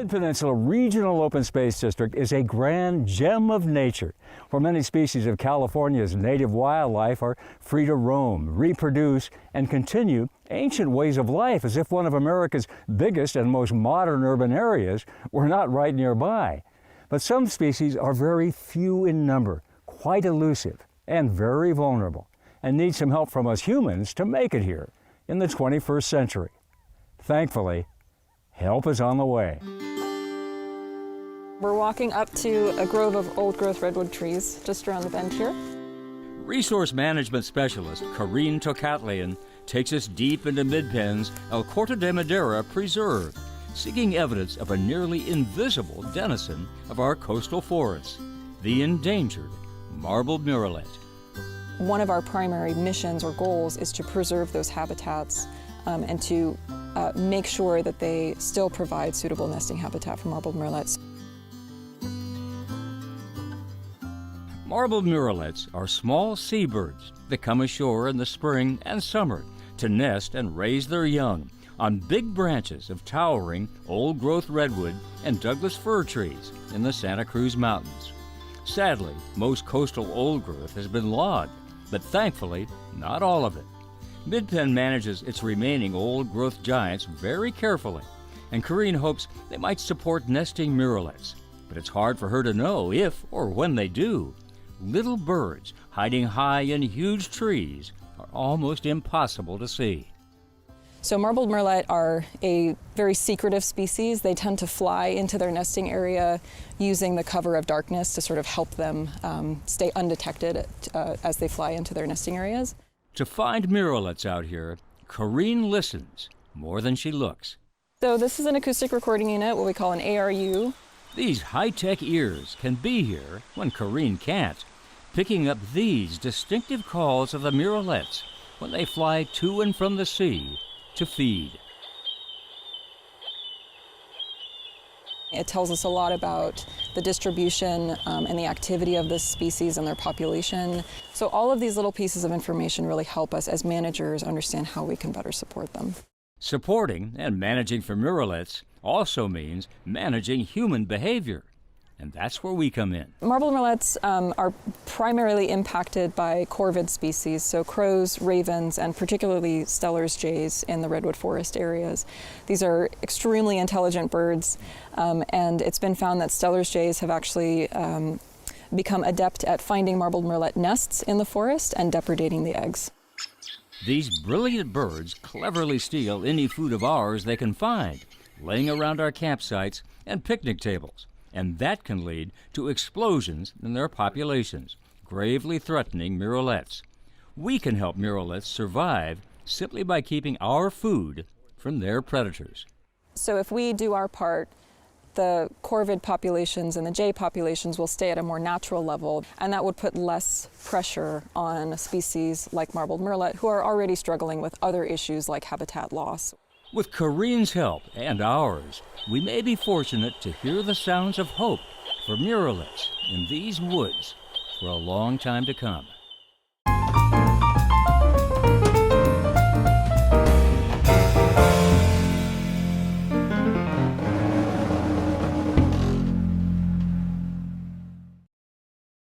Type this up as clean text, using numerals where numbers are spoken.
Midpeninsula Regional Open Space District is a grand gem of nature, where many species of California's native wildlife are free to roam, reproduce, and continue ancient ways of life as if one of America's biggest and most modern urban areas were not right nearby. But some species are very few in number, quite elusive, and very vulnerable, and need some help from us humans to make it here in the 21st century. Thankfully, help is on the way. We're walking up to a grove of old-growth redwood trees just around the bend here. Resource Management Specialist Karine Tokatlian takes us deep into Midpen's El Corte de Madera Preserve, seeking evidence of a nearly invisible denizen of our coastal forests, the endangered marbled murrelet. One of our primary missions or goals is to preserve those habitats and to make sure that they still provide suitable nesting habitat for marbled murrelets. Marbled murrelets are small seabirds that come ashore in the spring and summer to nest and raise their young on big branches of towering old-growth redwood and Douglas fir trees in the Santa Cruz Mountains. Sadly, most coastal old-growth has been logged, but thankfully, not all of it. Midpen manages its remaining old-growth giants very carefully, and Karine hopes they might support nesting murrelets. But it's hard for her to know if or when they do. Little birds hiding high in huge trees are almost impossible to see. So marbled murrelet are a very secretive species. They tend to fly into their nesting area using the cover of darkness to sort of help them stay undetected as they fly into their nesting areas. To find murrelets out here, Karine listens more than she looks. So this is an acoustic recording unit, what we call an ARU. These high-tech ears can be here when Karine can't, picking up these distinctive calls of the murrelets when they fly to and from the sea to feed. It tells us a lot about the distribution and the activity of this species and their population. So all of these little pieces of information really help us as managers understand how we can better support them. Supporting and managing for murrelets also means managing human behavior. And that's where we come in. Marbled murrelets are primarily impacted by corvid species, so crows, ravens, and particularly Steller's jays in the redwood forest areas. These are extremely intelligent birds, and it's been found that Steller's jays have actually become adept at finding marbled murrelet nests in the forest and depredating the eggs. These brilliant birds cleverly steal any food of ours they can find, laying around our campsites and picnic tables. And that can lead to explosions in their populations, gravely threatening murrelets. We can help murrelets survive simply by keeping our food from their predators. So if we do our part, the corvid populations and the jay populations will stay at a more natural level, and that would put less pressure on species like marbled murrelet, who are already struggling with other issues like habitat loss. With Karine's help and ours, we may be fortunate to hear the sounds of hope for murrelets in these woods for a long time to come.